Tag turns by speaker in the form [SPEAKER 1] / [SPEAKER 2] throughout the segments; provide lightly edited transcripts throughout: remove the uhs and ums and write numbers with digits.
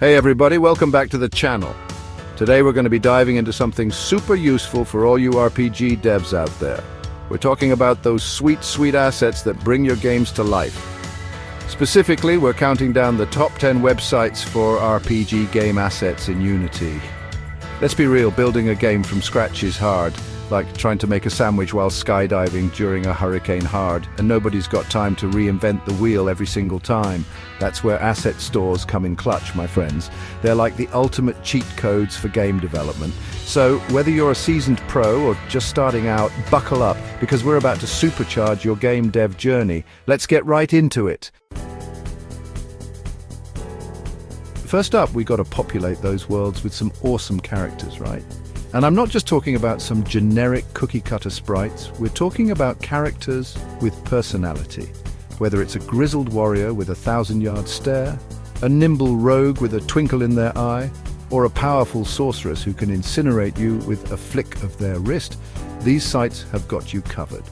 [SPEAKER 1] Hey everybody, welcome back to the channel. Today we're going to be diving into something super useful for all you RPG devs out there. We're talking about those sweet assets that bring your games to life. Specifically, we're counting down the top 10 websites for RPG game assets in Unity. Let's be real, building a game from scratch is hard, like trying to make a sandwich while skydiving during a hurricane hard, and nobody's got time to reinvent the wheel every single time. That's where asset stores come in clutch, my friends. They're like the ultimate cheat codes for game development. So whether you're a seasoned pro or just starting out, buckle up, because we're about to supercharge your game dev journey. Let's get right into it. First up, we got to populate those worlds with some awesome characters, right? And I'm not just talking about some generic cookie-cutter sprites. We're talking about characters with personality. Whether it's a grizzled warrior with a 1,000-yard stare, a nimble rogue with a twinkle in their eye, or a powerful sorceress who can incinerate you with a flick of their wrist, these sites have got you covered.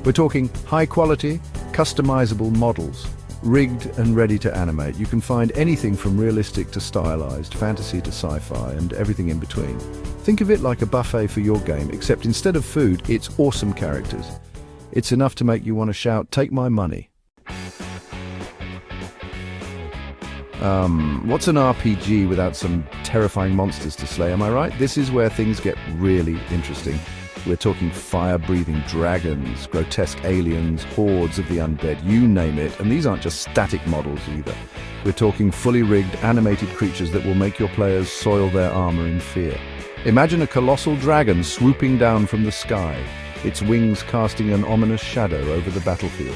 [SPEAKER 1] We're talking high-quality, customizable models, rigged and ready to animate. You can find anything from realistic to stylized, fantasy to sci-fi, and everything in between. Think of it like a buffet for your game, except instead of food, it's awesome characters. It's enough to make you want to shout, "Take my money." What's an RPG without some terrifying monsters to slay, am I right? This is where things get really interesting. We're talking fire-breathing dragons, grotesque aliens, hordes of the undead, you name it. And these aren't just static models either. We're talking fully rigged, animated creatures that will make your players soil their armor in fear. Imagine a colossal dragon swooping down from the sky, its wings casting an ominous shadow over the battlefield.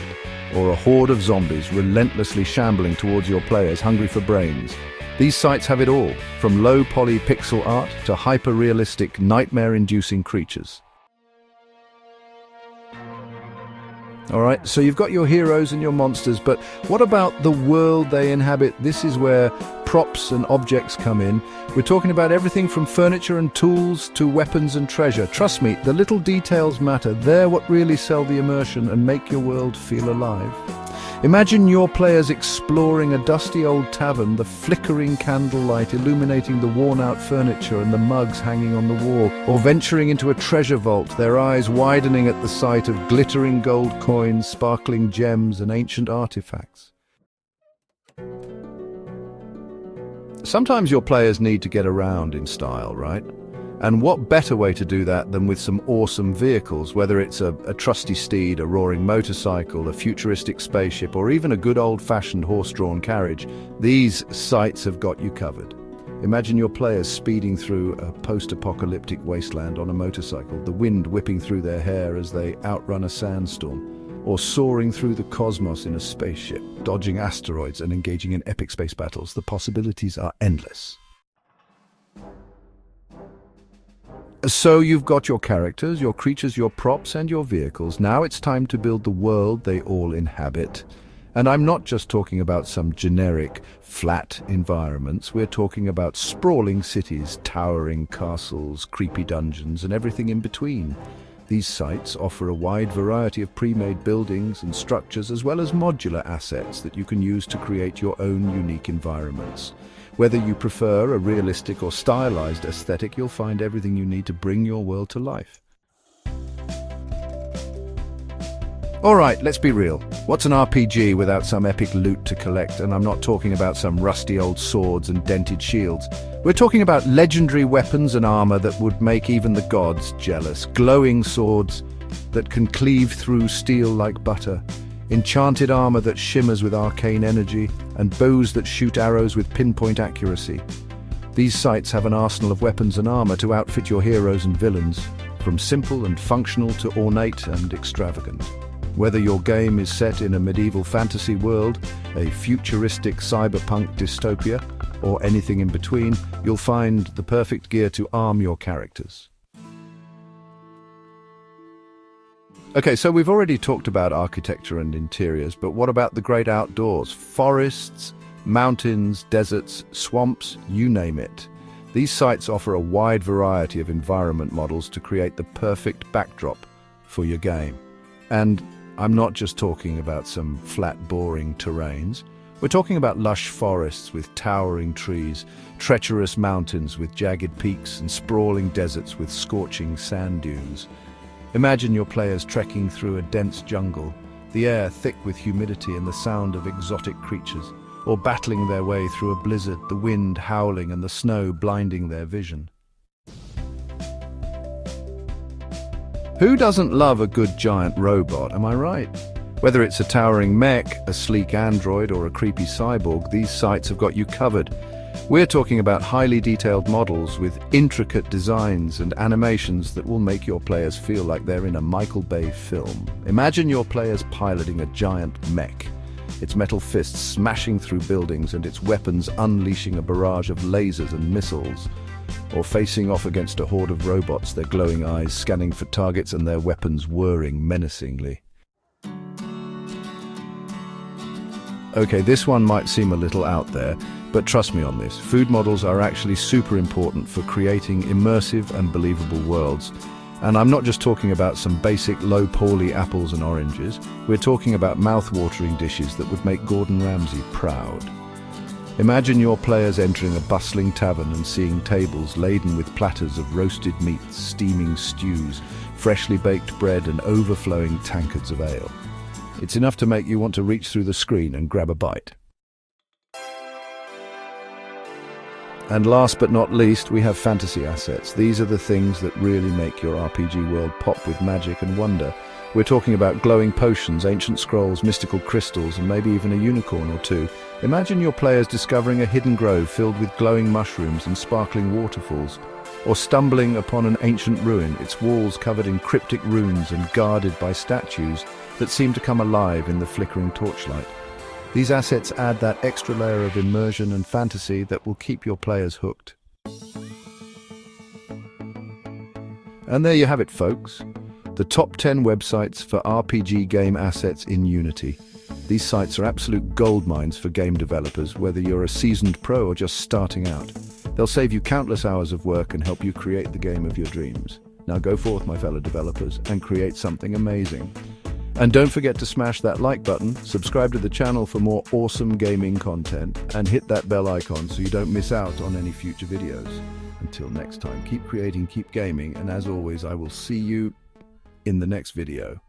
[SPEAKER 1] Or a horde of zombies relentlessly shambling towards your players, hungry for brains. These sites have it all, from low-poly pixel art to hyper-realistic, nightmare-inducing creatures. Alright, so you've got your heroes and your monsters, but what about the world they inhabit? This is where props and objects come in. We're talking about everything from furniture and tools to weapons and treasure. Trust me, the little details matter. They're what really sell the immersion and make your world feel alive. Imagine your players exploring a dusty old tavern, the flickering candlelight illuminating the worn-out furniture and the mugs hanging on the wall, or venturing into a treasure vault, their eyes widening at the sight of glittering gold coins, sparkling gems, and ancient artifacts. Sometimes your players need to get around in style, right? And what better way to do that than with some awesome vehicles, whether it's a trusty steed, a roaring motorcycle, a futuristic spaceship, or even a good old-fashioned horse-drawn carriage. These sites have got you covered. Imagine your players speeding through a post-apocalyptic wasteland on a motorcycle, the wind whipping through their hair as they outrun a sandstorm, or soaring through the cosmos in a spaceship, dodging asteroids and engaging in epic space battles. The possibilities are endless. So you've got your characters, your creatures, your props, and your vehicles. Now it's time to build the world they all inhabit. And I'm not just talking about some generic, flat environments. We're talking about sprawling cities, towering castles, creepy dungeons, and everything in between. These sites offer a wide variety of pre-made buildings and structures, as well as modular assets that you can use to create your own unique environments. Whether you prefer a realistic or stylized aesthetic, you'll find everything you need to bring your world to life. Alright, let's be real. What's an RPG without some epic loot to collect? And I'm not talking about some rusty old swords and dented shields. We're talking about legendary weapons and armor that would make even the gods jealous. Glowing swords that can cleave through steel like butter. Enchanted armor that shimmers with arcane energy, and bows that shoot arrows with pinpoint accuracy. These sites have an arsenal of weapons and armor to outfit your heroes and villains, from simple and functional to ornate and extravagant. Whether your game is set in a medieval fantasy world, a futuristic cyberpunk dystopia, or anything in between, you'll find the perfect gear to arm your characters. Okay, so we've already talked about architecture and interiors, but what about the great outdoors? Forests, mountains, deserts, swamps, you name it. These sites offer a wide variety of environment models to create the perfect backdrop for your game. And I'm not just talking about some flat, boring terrains. We're talking about lush forests with towering trees, treacherous mountains with jagged peaks, and sprawling deserts with scorching sand dunes. Imagine your players trekking through a dense jungle, the air thick with humidity and the sound of exotic creatures, or battling their way through a blizzard, the wind howling and the snow blinding their vision. Who doesn't love a good giant robot, am I right? Whether it's a towering mech, a sleek android, or a creepy cyborg, these sites have got you covered. We're talking about highly detailed models with intricate designs and animations that will make your players feel like they're in a Michael Bay film. Imagine your players piloting a giant mech, its metal fists smashing through buildings and its weapons unleashing a barrage of lasers and missiles, or facing off against a horde of robots, their glowing eyes scanning for targets and their weapons whirring menacingly. Okay, this one might seem a little out there, but trust me on this. Food models are actually super important for creating immersive and believable worlds. And I'm not just talking about some basic low-poly apples and oranges. We're talking about mouth-watering dishes that would make Gordon Ramsay proud. Imagine your players entering a bustling tavern and seeing tables laden with platters of roasted meats, steaming stews, freshly baked bread and overflowing tankards of ale. It's enough to make you want to reach through the screen and grab a bite. And last but not least, we have fantasy assets. These are the things that really make your RPG world pop with magic and wonder. We're talking about glowing potions, ancient scrolls, mystical crystals, and maybe even a unicorn or two. Imagine your players discovering a hidden grove filled with glowing mushrooms and sparkling waterfalls, or stumbling upon an ancient ruin, its walls covered in cryptic runes and guarded by statues that seem to come alive in the flickering torchlight. These assets add that extra layer of immersion and fantasy that will keep your players hooked. And there you have it, folks. The top 10 websites for RPG game assets in Unity. These sites are absolute goldmines for game developers, whether you're a seasoned pro or just starting out. They'll save you countless hours of work and help you create the game of your dreams. Now go forth, my fellow developers, and create something amazing. And don't forget to smash that like button, subscribe to the channel for more awesome gaming content, and hit that bell icon so you don't miss out on any future videos. Until next time, keep creating, keep gaming, and as always, I will see you in the next video.